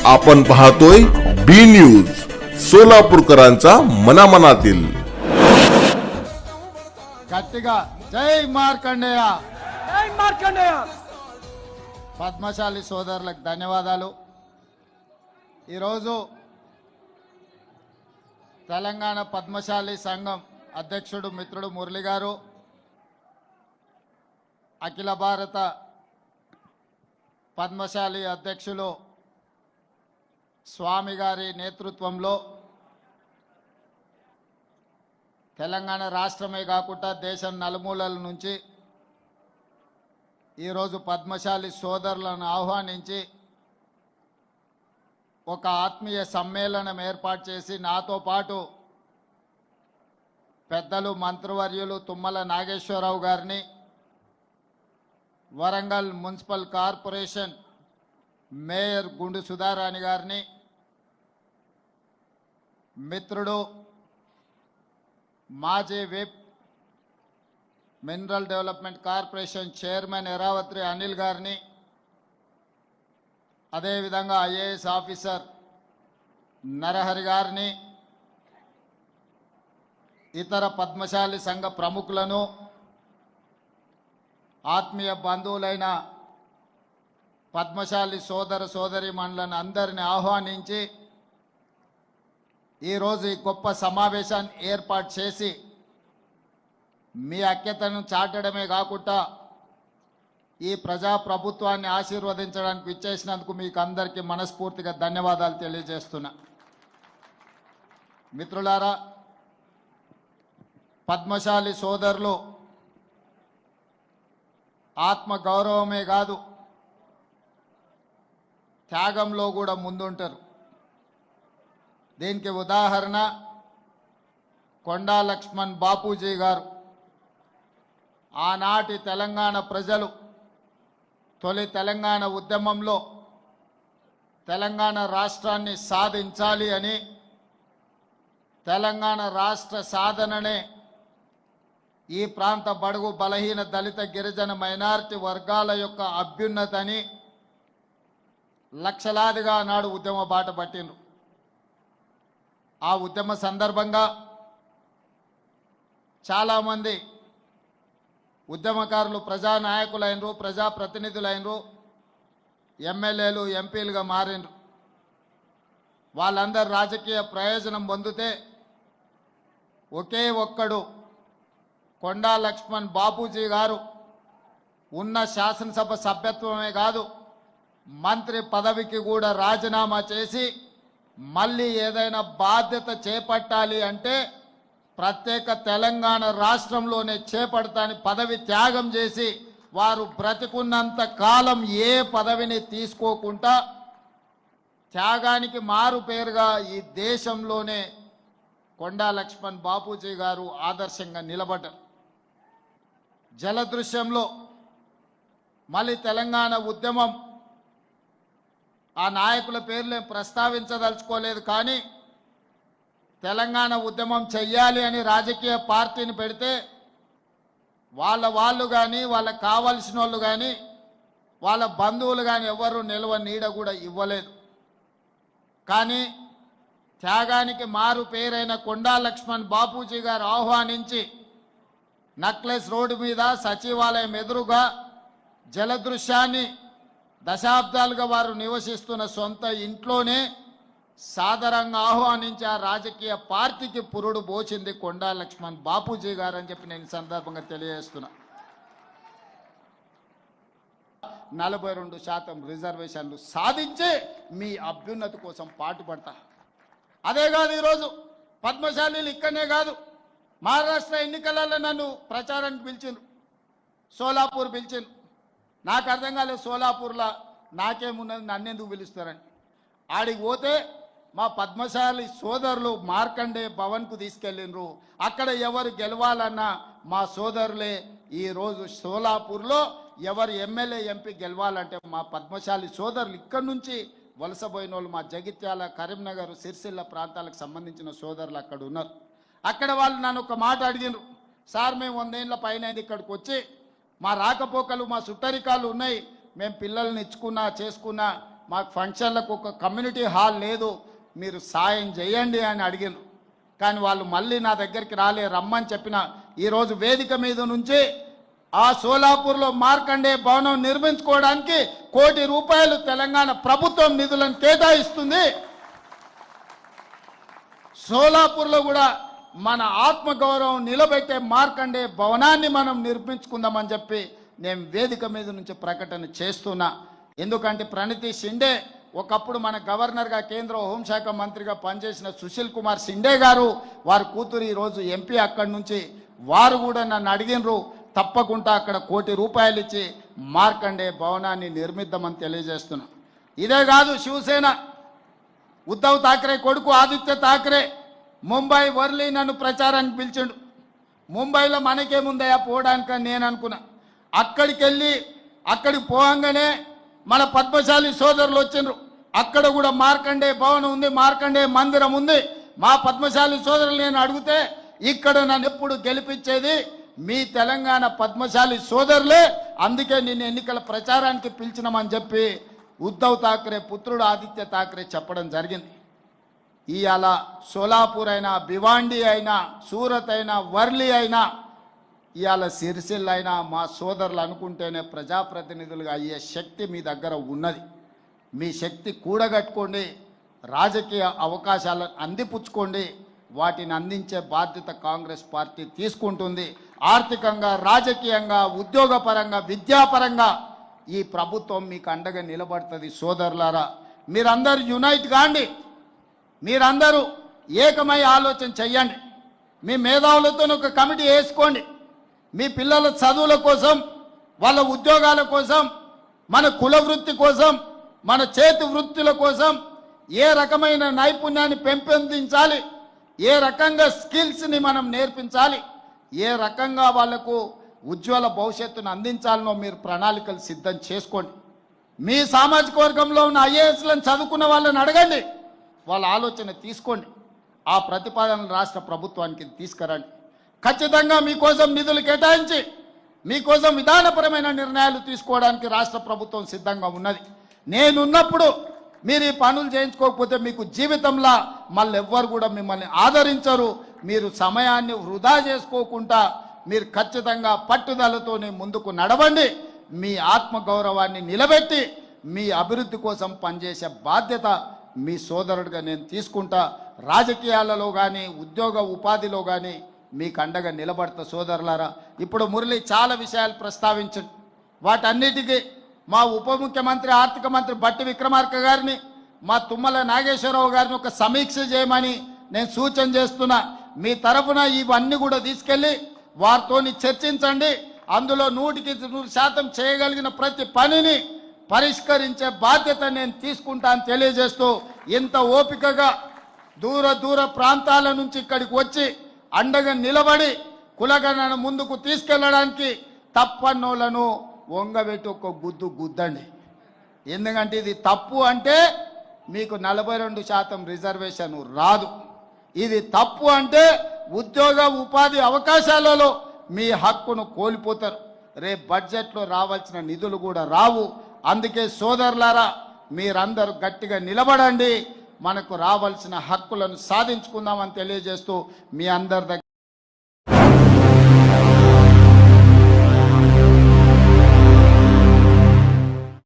आपण पाहतोय B news, सोलापूरकरांचा मनामनातील. గట్టిగా జై మార్కండేయ. జై మార్కండేయ. పద్మశాలి సోదరులకు ధన్యవాదాలు. ఈరోజు తెలంగాణ పద్మశాలి సంఘం అధ్యక్షుడు మిత్రుడు మురళి గారు, అఖిల భారత పద్మశాలి అధ్యక్షులు స్వామి గారి నేతృత్వంలో తెలంగాణ రాష్ట్రమే కాకుండా దేశం నలుమూలల నుంచి ఈరోజు పద్మశాలి సోదరులను ఆహ్వానించి ఒక ఆత్మీయ సమ్మేళనం ఏర్పాటు చేసి నాతో పాటు పెద్దలు మంత్రివర్యులు తుమ్మల నాగేశ్వరరావు గారిని, వరంగల్ మున్సిపల్ కార్పొరేషన్ మేయర్ గుండు సుధారాణి గారిని, మిత్రుడు మాజీ whip mineral development corporation chairman Eravatri Anil గారిని, అదేవిధంగా ఐఏఎస్ ఆఫీసర్ నరహరి గారిని, ఇతర పద్మశాలి సంఘ ప్రముఖులను, ఆత్మీయ బంధువులైన పద్మశాలి సోదర సోదరీమణులను అందరిని ఆహ్వానించి ఈరోజు ఈ గొప్ప సమావేశాన్ని ఏర్పాటు చేసి మీ ఐక్యతను చాటడమే కాకుండా ఈ ప్రజాప్రభుత్వాన్ని ఆశీర్వదించడానికి విచ్చేసినందుకు మీకు అందరికీ మనస్ఫూర్తిగా ధన్యవాదాలు తెలియజేస్తున్నా. మిత్రులారా, పద్మశాలి సోదరులు ఆత్మ గౌరవమే కాదు, త్యాగంలో కూడా ముందుంటారు. దీనికి ఉదాహరణ కొండా లక్ష్మణ్ బాపూజీ గారు. ఆనాటి తెలంగాణ ప్రజలు తొలి తెలంగాణ ఉద్యమంలో తెలంగాణ రాష్ట్రాన్ని సాధించాలి అని, తెలంగాణ రాష్ట్ర సాధననే ఈ ప్రాంత బడుగు బలహీన దళిత గిరిజన మైనారిటీ వర్గాల యొక్క అభ్యున్నతని లక్షలాదిగా నాడు ఉద్యమ బాట పట్టిండ్రు. ఆ ఉద్యమ సందర్భంగా చాలామంది ఉద్యమకారులు ప్రజానాయకులైనరు, ప్రజాప్రతినిధులైనరు, ఎమ్మెల్యేలు, ఎంపీలుగా మారినరు. వాళ్ళందరూ రాజకీయ ప్రయోజనం పొందితే ఒకే ఒక్కడు కొండా లక్ష్మణ్ బాపూజీ గారు ఉన్న శాసనసభ సభ్యత్వమే కాదు, మంత్రి పదవికి కూడా రాజీనామా చేసి మళ్ళీ ఏదైనా బాధ్యత చేపట్టాలి అంటే ప్రత్యేక తెలంగాణ రాష్ట్రంలోనే చేపడతాని పదవి త్యాగం చేసి వారు బ్రతికున్నంత కాలం ఏ పదవిని తీసుకోకుండా త్యాగానికి మారు పేరుగా ఈ దేశంలోనే కొండా లక్ష్మణ్ బాపూజీ గారు ఆదర్శంగా నిలబడ్డారు. జలదృశ్యంలో మళ్ళీ తెలంగాణ ఉద్యమం, ఆ నాయకుల పేర్లు ప్రస్తావించదలుచుకోలేదు, కానీ తెలంగాణ ఉద్యమం చెయ్యాలి అని రాజకీయ పార్టీని పెడితే వాళ్ళు కానీ, వాళ్ళకు కావలసిన వాళ్ళు కానీ, వాళ్ళ బంధువులు కానీ ఎవరు నిల్వ నీడ కూడా ఇవ్వలేదు. కానీ త్యాగానికి మారు పేరైన కొండా లక్ష్మణ్ బాపూజీ గారు ఆహ్వానించి నక్లెస్ రోడ్డు మీద సచివాలయం ఎదురుగా జలదృశ్యాన్ని దశాబ్దాలుగా వారు నివసిస్తున్న సొంత ఇంట్లోనే సాదరంగా ఆహ్వానించి ఆ రాజకీయ పార్టీకి పురుడు పోచింది కొండా లక్ష్మణ్ బాపూజీ గారు అని చెప్పి నేను సందర్భంగా తెలియజేస్తున్నా. 42% రిజర్వేషన్లు సాధించి మీ అభ్యున్నతి కోసం పాటుపడతా. అదే కాదు, ఈరోజు పద్మశాలీలు ఇక్కడనే కాదు, మహారాష్ట్ర ఎన్నికలలో నన్ను ప్రచారానికి పిలిచిండ్రు, సోలాపూర్ పిలిచిండ్రు. నాకు అర్థం కాలేదు, సోలాపూర్లో నాకేమున్నది, నన్నెందుకు పిలుస్తారని. ఆడికి పోతే మా పద్మశాలి సోదరులు మార్కండే భవన్కు తీసుకెళ్ళిండ్రు. అక్కడ ఎవరు గెలవాలన్నా మా సోదరులే. ఈరోజు సోలాపూర్లో ఎవరు ఎమ్మెల్యే, ఎంపీ గెలవాలంటే మా పద్మశాలి సోదరులు ఇక్కడి నుంచి వలసపోయిన వాళ్ళు, మా జగిత్యాల, కరీంనగర్, సిరిసిల్ల ప్రాంతాలకు సంబంధించిన సోదరులు అక్కడ ఉన్నారు. అక్కడ వాళ్ళు నన్ను ఒక మాట అడిగినారు, సార్ మేము 100 ఏళ్ళ పైన ఇక్కడికి వచ్చి మా రాకపోకలు, మా సుట్టరికాలు ఉన్నాయి, మేము పిల్లల్ని ఇచ్చుకున్నా చేసుకున్నా మాకు ఫంక్షన్లకు ఒక కమ్యూనిటీ హాల్ లేదు, మీరు సాయం చేయండి అని అడిగిన. కానీ వాళ్ళు మళ్ళీ నా దగ్గరికి రాలే, రమ్మని చెప్పిన. ఈరోజు వేదిక మీద నుంచి ఆ సోలాపూర్లో మార్కండే భవనం నిర్మించుకోవడానికి ₹1 కోటి తెలంగాణ ప్రభుత్వం నిధులను కేటాయిస్తుంది. సోలాపూర్లో కూడా మన ఆత్మగౌరవం నిలబెట్టే మార్కండే భవనాన్ని మనం నిర్మించుకుందామని చెప్పి నేను వేదిక మీద నుంచి ప్రకటన చేస్తున్నా. ఎందుకంటే ప్రణితి షిండే ఒకప్పుడు మన గవర్నర్గా కేంద్ర హోంశాఖ మంత్రిగా పనిచేసిన సుశీల్ కుమార్ షిండే గారు, వారి కూతురు ఈరోజు ఎంపీ అక్కడి నుంచి, వారు కూడా నన్ను అడిగినరు తప్పకుండా అక్కడ ₹1 కోటి ఇచ్చి మార్కండే భవనాన్ని నిర్మిద్దామని తెలియజేస్తున్నా. ఇదే కాదు, శివసేన ఉద్ధవ్ ఠాక్రే కొడుకు ఆదిత్య ఠాక్రే ముంబై వర్లీ నన్ను ప్రచారానికి పిలిచిండు. ముంబైలో మనకేముందయా పోవడానికని నేను అనుకున్నా. అక్కడికి పోగానే మన పద్మశాలి సోదరులు వచ్చిండ్రు. అక్కడ కూడా మార్కండే భవనం ఉంది, మార్కండే మందిరం ఉంది. మా పద్మశాలి సోదరులు నేను అడిగితే ఇక్కడ నన్ను ఎప్పుడు గెలిపించేది మీ తెలంగాణ పద్మశాలి సోదరులే, అందుకే నిన్ను ఎన్నికల ప్రచారానికి పిలిచినామని చెప్పి ఉద్ధవ్ ఠాక్రే పుత్రుడు ఆదిత్య ఠాక్రే చెప్పడం జరిగింది. ఇవాళ సోలాపూర్ అయినా, భివాండి అయినా, సూరత్ అయినా, వర్లీ అయినా, ఇవాళ సిరిసిల్ల అయినా మా సోదరులు అనుకుంటేనే ప్రజాప్రతినిధులుగా అయ్యే శక్తి మీ దగ్గర ఉన్నది. మీ శక్తి కూడగట్టుకోండి, రాజకీయ అవకాశాలను అందిపుచ్చుకోండి. వాటిని అందించే బాధ్యత కాంగ్రెస్ పార్టీ తీసుకుంటుంది. ఆర్థికంగా, రాజకీయంగా, ఉద్యోగపరంగా, విద్యాపరంగా ఈ ప్రభుత్వం మీకు అండగా నిలబడుతుంది. సోదరులారా, మీరందరూ యునైట్ కాండి, మీరందరూ ఏకమై ఆలోచన చెయ్యండి. మీ మేధావులతో ఒక కమిటీ వేసుకోండి. మీ పిల్లల చదువుల కోసం, వాళ్ళ ఉద్యోగాల కోసం, మన కుల వృత్తి కోసం, మన చేతి వృత్తుల కోసం ఏ రకమైన నైపుణ్యాన్ని పెంపొందించాలి, ఏ రకంగా స్కిల్స్ని మనం నేర్పించాలి, ఏ రకంగా వాళ్లకు ఉజ్వల భవిష్యత్తును అందించాలనో మీరు ప్రణాళికలు సిద్ధం చేసుకోండి. మీ సామాజిక వర్గంలో ఉన్న ఐఏఎస్లను చదువుకున్న వాళ్ళని అడగండి, వాళ్ళ ఆలోచన తీసుకోండి. ఆ ప్రతిపాదనలు రాష్ట్ర ప్రభుత్వానికి తీసుకురండి. ఖచ్చితంగా మీకోసం నిధులు కేటాయించి మీకోసం విధానపరమైన నిర్ణయాలు తీసుకోవడానికి రాష్ట్ర ప్రభుత్వం సిద్ధంగా ఉన్నది. నేనున్నప్పుడు మీరు ఈ పనులు చేయించుకోకపోతే మీకు జీవితంలో మళ్ళీ ఎవ్వరు కూడా మిమ్మల్ని ఆదరించరు. మీరు సమయాన్ని వృధా చేసుకోకుండా మీరు ఖచ్చితంగా పట్టుదలతోనే ముందుకు నడవండి. మీ ఆత్మగౌరవాన్ని నిలబెట్టి మీ అభివృద్ధి కోసం పనిచేసే బాధ్యత మీ సోదరుడిగా నేను తీసుకుంటా. రాజకీయాలలో కానీ, ఉద్యోగ ఉపాధిలో కానీ మీకు అండగా నిలబడతా. సోదరులారా, ఇప్పుడు మురళి చాలా విషయాలు ప్రస్తావించండి. వాటన్నిటికీ మా ఉప ముఖ్యమంత్రి, ఆర్థిక మంత్రి బట్టి విక్రమార్క గారిని, మా తుమ్మల నాగేశ్వరరావు గారిని ఒక సమీక్ష చేయమని నేను సూచన చేస్తున్నా. మీ తరఫున ఇవన్నీ కూడా తీసుకెళ్ళి వారితోని చర్చించండి. అందులో 100% చేయగలిగిన ప్రతి పనిని పరిష్కరించే బాధ్యత నేను తీసుకుంటాను తెలియజేస్తూ, ఇంత ఓపికగా దూర ప్రాంతాల నుంచి ఇక్కడికి వచ్చి అండగా నిలబడి కులగణను ముందుకు తీసుకెళ్ళడానికి తప్పన్నోళ్లను వంగబెట్టి ఒక గుద్దండి. ఎందుకంటే ఇది తప్పు అంటే మీకు 42% రిజర్వేషన్ రాదు. ఇది తప్పు అంటే ఉద్యోగ ఉపాధి అవకాశాలలో మీ హక్కును కోల్పోతారు. రేపు బడ్జెట్లో రావాల్సిన నిధులు కూడా రావు. అందుకే సోదరులారా, మీరందరూ గట్టిగా నిలబడండి. మనకు రావాల్సిన హక్కులను సాధించుకుందామని తెలియజేస్తూ మీ అందరి దగ్గర